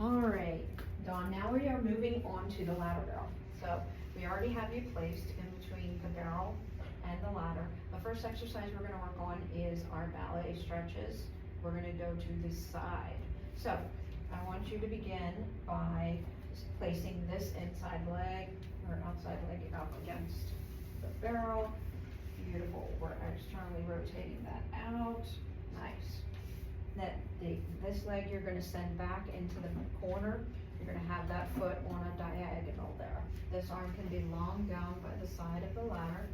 All right, Dawn, now we are moving on to the ladder barrel. So we already have you placed in between the barrel and the ladder. The first exercise we're gonna work on is our ballet stretches. We're gonna go to the side. So I want you to begin by placing this inside leg or outside leg up against the barrel. Beautiful, we're externally rotating that out, nice. This leg you're gonna send back into the corner. You're gonna have that foot on a diagonal there. This arm can be long down by the side of the ladder.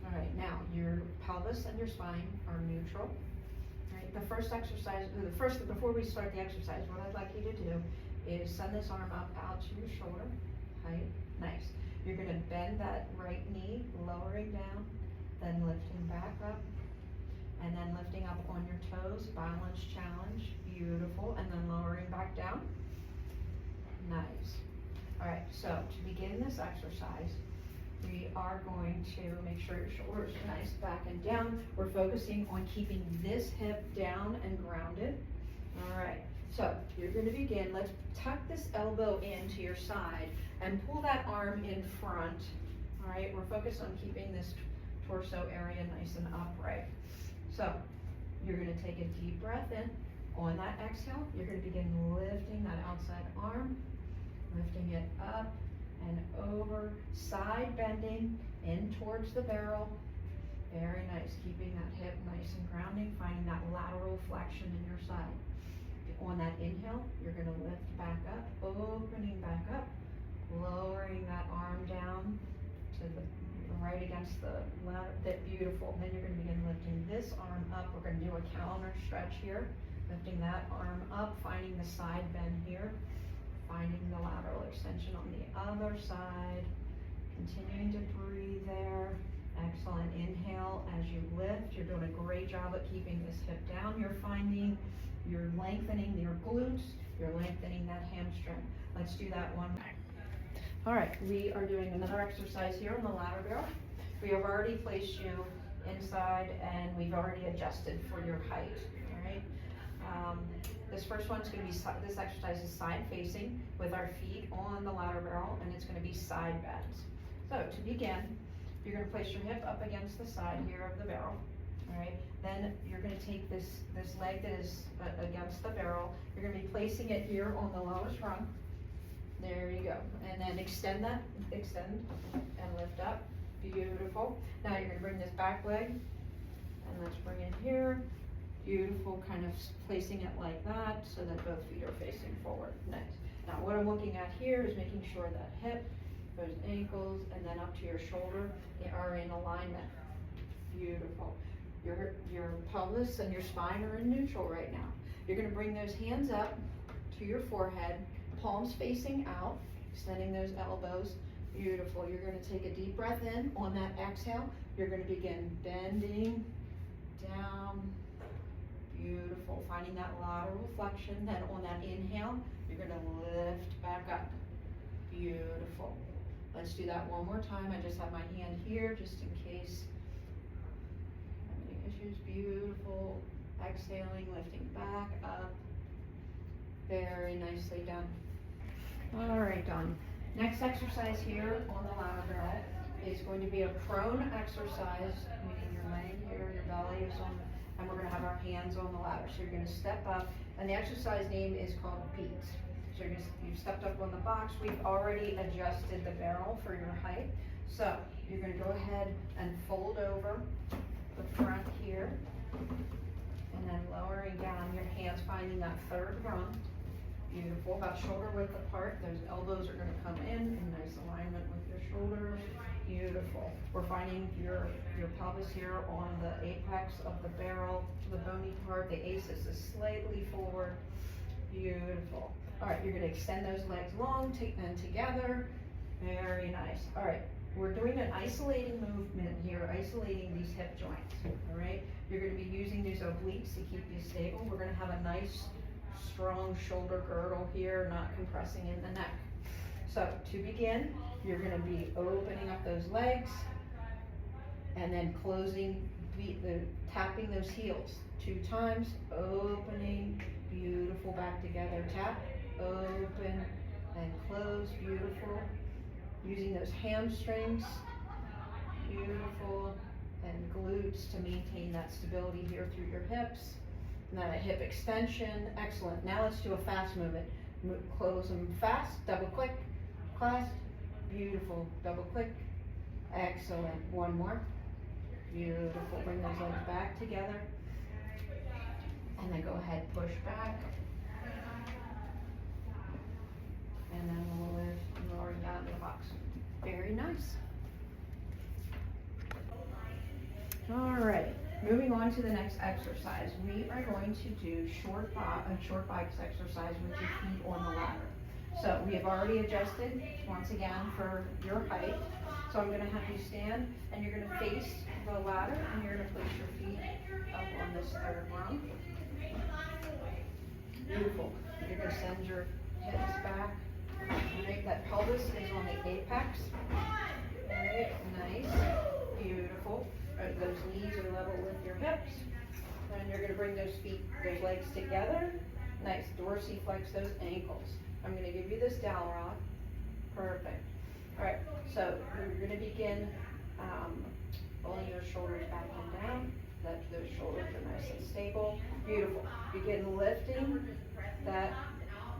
All right, now your pelvis and your spine are neutral. All right, the first exercise, before we start the exercise, what I'd like you to do is send this arm up out to your shoulder height, nice. You're gonna bend that right knee, lowering down, then lifting back up, and then lifting up on your toes, balance challenge, beautiful, and then lowering back down, nice. All right, so to begin this exercise, we are going to make sure your shoulders are nice back and down. We're focusing on keeping this hip down and grounded. All right, so you're gonna begin, let's tuck this elbow into your side and pull that arm in front. All right, we're focused on keeping this torso area nice and upright. So you're gonna take a deep breath in. On that exhale, you're gonna begin lifting that outside arm, lifting it up and over, side bending in towards the barrel. Very nice, keeping that hip nice and grounding, finding that lateral flexion in your side. On that inhale, you're gonna lift back up, opening back up, lowering that arm down to the right against the ladder, that beautiful. Then you're gonna begin lifting this arm up. We're gonna do a calendar stretch here, lifting that arm up, finding the side bend here, finding the lateral extension on the other side, continuing to breathe there. Excellent, inhale as you lift. You're doing a great job at keeping this hip down. You're lengthening your glutes, you're lengthening that hamstring. Let's do that one more. All right, we are doing another exercise here on the ladder barrel. We have already placed you inside and we've already adjusted for your height, all right? This first one's gonna be, this exercise is side facing with our feet on the ladder barrel, and it's gonna be side bends. So to begin, you're gonna place your hip up against the side here of the barrel, all right? Then you're gonna take this leg that is against the barrel, you're gonna be placing it here on the lowest rung. There you go. And then extend and lift up. Beautiful. Now you're gonna bring this back leg and let's bring it here. Beautiful, kind of placing it like that so that both feet are facing forward. Nice. Now what I'm looking at here is making sure that hip, those ankles, and then up to your shoulder are in alignment. Beautiful. Your pelvis and your spine are in neutral right now. You're gonna bring those hands up to your forehead, palms facing out, extending those elbows. Beautiful. You're going to take a deep breath in. On that exhale, you're going to begin bending down. Beautiful. Finding that lateral flexion. Then on that inhale, you're going to lift back up. Beautiful. Let's do that one more time. I just have my hand here just in case I'm having issues. Beautiful. Exhaling, lifting back up. Very nicely done. All right, Dawn. Next exercise here on the ladder barrel is going to be a prone exercise, meaning you're laying here, your belly is on, and we're gonna have our hands on the ladder. So you're gonna step up, and the exercise name is called beat. So you've stepped up on the box. We've already adjusted the barrel for your height. So you're gonna go ahead and fold over the front here, and then lowering down your hands, finding that third rung. Beautiful, about shoulder width apart. Those elbows are gonna come in nice alignment with your shoulders. Beautiful. We're finding your pelvis here on the apex of the barrel, the bony part. The ACES is slightly forward. Beautiful. All right, you're gonna extend those legs long, take them together. Very nice. All right, we're doing an isolating movement here, isolating these hip joints, all right? You're gonna be using these obliques to keep you stable. We're gonna have a nice, strong shoulder girdle here, not compressing in the neck. So to begin, you're gonna be opening up those legs and then closing, tapping those heels 2 times, opening beautiful, back together, tap, open, and close, beautiful. Using those hamstrings, beautiful, and glutes to maintain that stability here through your hips. And then a hip extension, excellent. Now let's do a fast movement. Close them fast, double click, clasp, beautiful, double click, excellent. One more, beautiful. Bring those legs back together. And then go ahead, push back. And then we'll lift and lower down to the box. Very nice. All right, moving on to the next exercise. We are going to do short bikes exercise with your feet on the ladder. So we have already adjusted, once again, for your height. So I'm gonna have you stand and you're gonna face the ladder and you're gonna place your feet up on this third rung. Beautiful. You're gonna send your hips back. Right, that pelvis is on the apex. Alright, nice, beautiful. Right, those knees are level with your hips. And you're gonna bring those those legs together. Nice, dorsiflex those ankles. I'm gonna give you this dowel rod. Perfect. Alright, so we're gonna begin pulling your shoulders back and down. Let those shoulders are nice and stable. Beautiful. Begin lifting that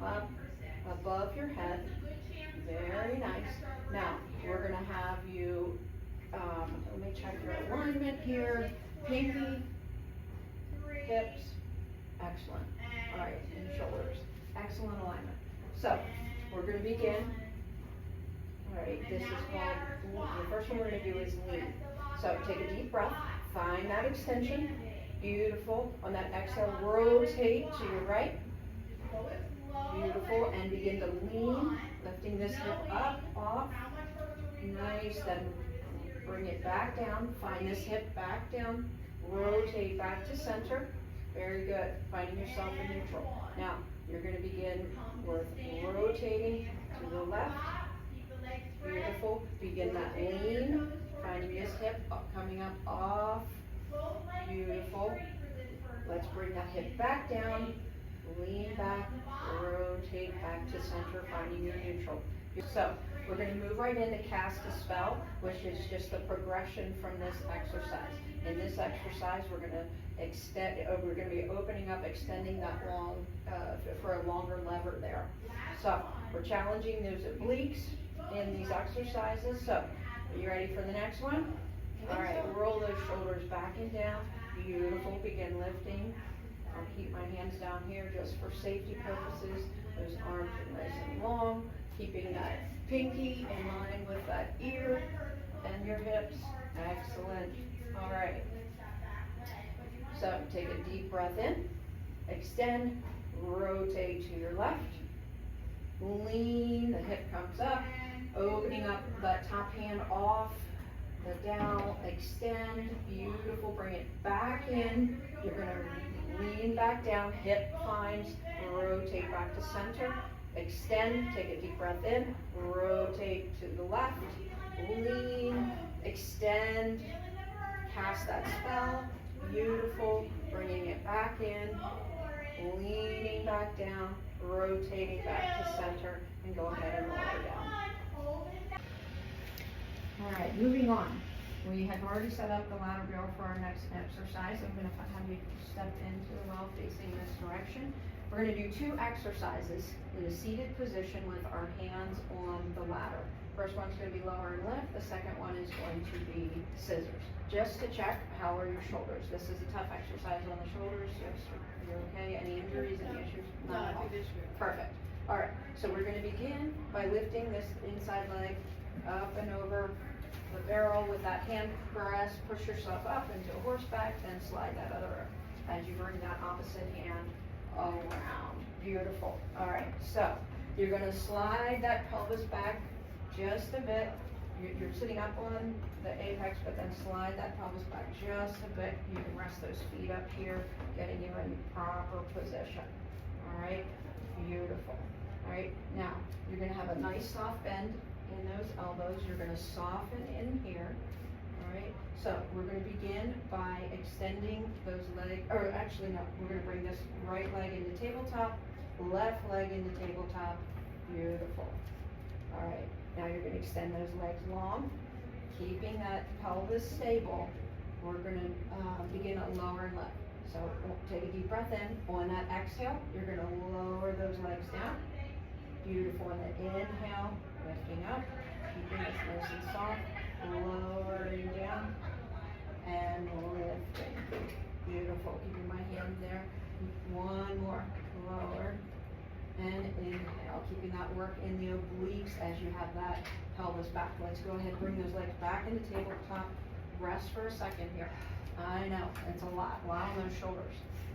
up above your head. Very nice. Now, we're gonna have you, let me check your alignment here. Pinky, hips, excellent. All right, and shoulders, excellent alignment. So, we're gonna begin. All right, this is called, the first one we're gonna do is lean. So, take a deep breath, find that extension. Beautiful. On that exhale, rotate to your right. Beautiful, and begin to lean, lifting this hip up, off, nice, then bring it back down, find this hip back down, rotate back to center, very good, finding yourself in neutral. Now, you're going to begin with rotating to the left, beautiful, begin that lean, finding this hip up, coming up, off, beautiful, let's bring that hip back down, lean back, rotate back to center, finding your neutral. So, we're going to move right into cast a spell, which is just the progression from this exercise. In this exercise, we're going to extend, we're going to be opening up, extending that long, for a longer lever there. So, we're challenging those obliques in these exercises. So, are you ready for the next one? All right, roll those shoulders back and down. Beautiful, begin lifting. I'll keep my hands down here just for safety purposes. Those arms are nice and long, keeping that pinky in line with that ear and your hips. Excellent. All right. So take a deep breath in, extend, rotate to your left, lean, the hip comes up, opening up that top hand off, the down, extend, beautiful, bring it back in. You're going to lean back down, hip finds, rotate back to center, extend, take a deep breath in, rotate to the left, lean, extend, cast that spell, beautiful, bringing it back in, leaning back down, rotating back to center, and go ahead and lower down. All right, moving on. We have already set up the ladder barrel for our next exercise. I'm going to have you step into the well facing this direction. We're going to do 2 exercises in a seated position with our hands on the ladder. First one's going to be lower and lift. The second one is going to be scissors. Just to check, how are your shoulders? This is a tough exercise on the shoulders. Yes, you're okay? Any injuries, any issues? No, I think it's good. Perfect. All right, so we're going to begin by lifting this inside leg up and over the barrel with that hand press. Push yourself up into a horseback, then slide that other as you bring that opposite hand around. Beautiful. All right, so you're going to slide that pelvis back just a bit. You're sitting up on the apex, but then slide that pelvis back just a bit. You can rest those feet up here, getting you in proper position. All right, beautiful. All right, now you're going to have a nice soft bend in those elbows. You're going to soften in here. All right, So we're gonna begin by extending those legs, or actually no, we're gonna bring this right leg into tabletop, left leg into tabletop. Beautiful. All right, now you're gonna extend those legs long, keeping that pelvis stable. We're gonna begin a lower and lift. So take a deep breath in. On that exhale, you're gonna lower those legs down. Beautiful. And then inhale, lifting up, keeping this nice and soft, lowering down, and lifting. Beautiful. Keeping my hand there. One more. Lower. And inhale. Keeping that work in the obliques as you have that pelvis back. Let's go ahead and bring those legs back into tabletop. Rest for a second here. I know, it's a lot on those shoulders.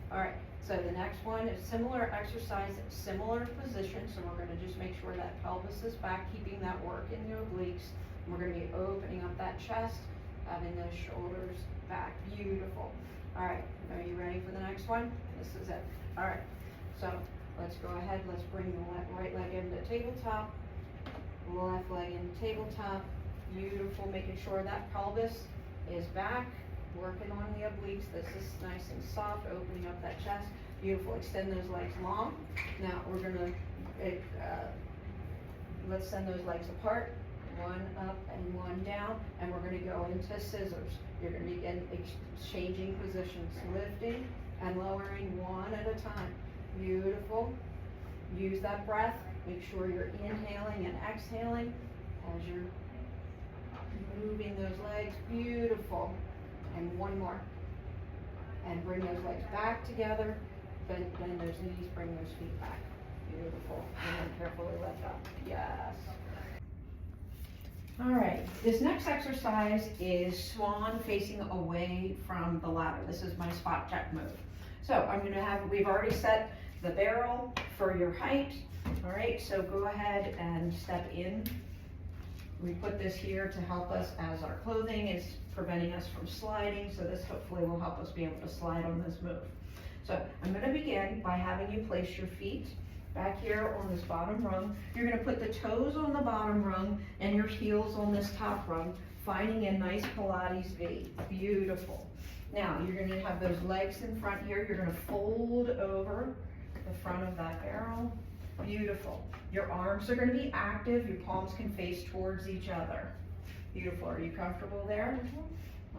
All right, so the next one is similar exercise, similar position. So we're gonna just make sure that pelvis is back, keeping that work in the obliques. We're gonna be opening up that chest, having those shoulders back. Beautiful. All right, are you ready for the next one? This is it. All right, so let's go ahead. Let's bring the right leg into tabletop, left leg into tabletop. Beautiful, making sure that pelvis is back, working on the obliques. This is nice and soft, opening up that chest. Beautiful, extend those legs long. Now we're gonna, let's send those legs apart, one up and one down, and we're gonna go into scissors. You're gonna begin changing positions, lifting and lowering one at a time. Beautiful. Use that breath, make sure you're inhaling and exhaling as you're moving those legs. Beautiful. And one more. And bring those legs back together. Bend those knees, bring those feet back. Beautiful. And then carefully lift up. Yes. All right. This next exercise is swan facing away from the ladder. This is my spot check move. So we've already set the barrel for your height. All right, so go ahead and step in. We put this here to help us as our clothing is preventing us from sliding, so this hopefully will help us be able to slide on this move. So I'm gonna begin by having you place your feet back here on this bottom rung. You're gonna put the toes on the bottom rung and your heels on this top rung, finding a nice Pilates V. Beautiful. Now, you're gonna have those legs in front here. You're gonna fold over the front of that barrel. Beautiful. Your arms are gonna be active. Your palms can face towards each other. Beautiful. Are you comfortable there?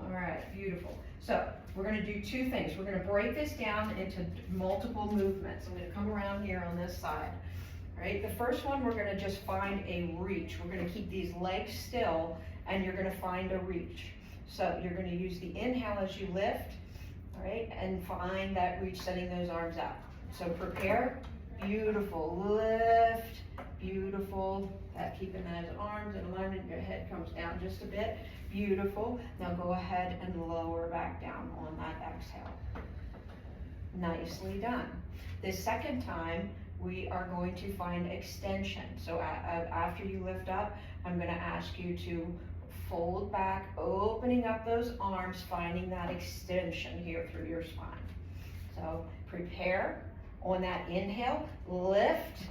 All right, beautiful. So we're gonna do two things. We're gonna break this down into multiple movements. I'm gonna come around here on this side. All right, the first one, we're gonna just find a reach. We're gonna keep these legs still and you're gonna find a reach. So you're gonna use the inhale as you lift, all right, and find that reach, sending those arms out. So prepare. Beautiful, lift, beautiful, keeping those arms in alignment, your head comes down just a bit, beautiful. Now go ahead and lower back down on that exhale. Nicely done. The second time, we are going to find extension. So after you lift up, I'm gonna ask you to fold back, opening up those arms, finding that extension here through your spine. So prepare. On that inhale, lift,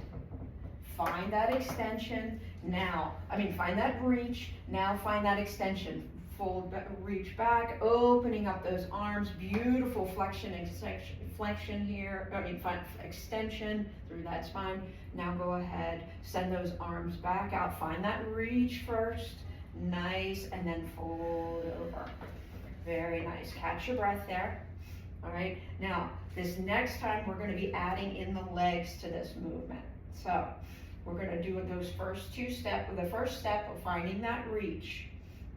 find that extension. Find that reach. Now find that extension. Fold back, reach back, opening up those arms. Beautiful flexion here. Find extension through that spine. Now go ahead, send those arms back out. Find that reach first. Nice, and then fold over. Very nice. Catch your breath there. All right, now this next time we're going to be adding in the legs to this movement. So we're going to do those first two steps. The first step of finding that reach,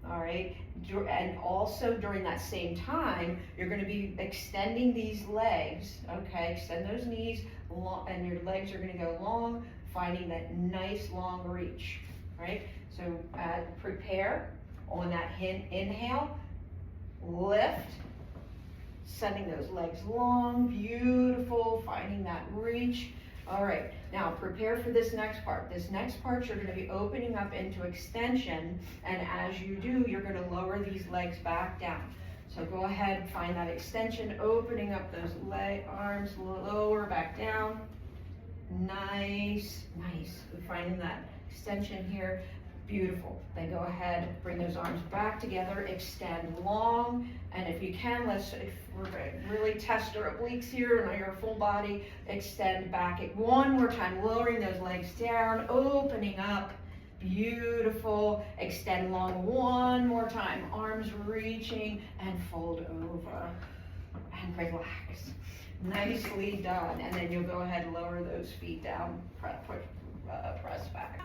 all right, and also during that same time, you're going to be extending these legs, okay, extend those knees, and your legs are going to go long, finding that nice long reach, all right? So prepare on that inhale, lift, sending those legs long, beautiful, finding that reach. All right, now prepare for this next part. This next part, you're gonna be opening up into extension, and as you do, you're gonna lower these legs back down. So go ahead, find that extension, opening up those arms, lower back down. Nice, nice. Finding that extension here. Beautiful. Then go ahead, bring those arms back together, extend long, and if you can, if we're gonna really test your obliques here and your full body, extend back. One more time, lowering those legs down, opening up. Beautiful. Extend long one more time. Arms reaching and fold over and relax. Nicely done. And then you'll go ahead and lower those feet down, press back.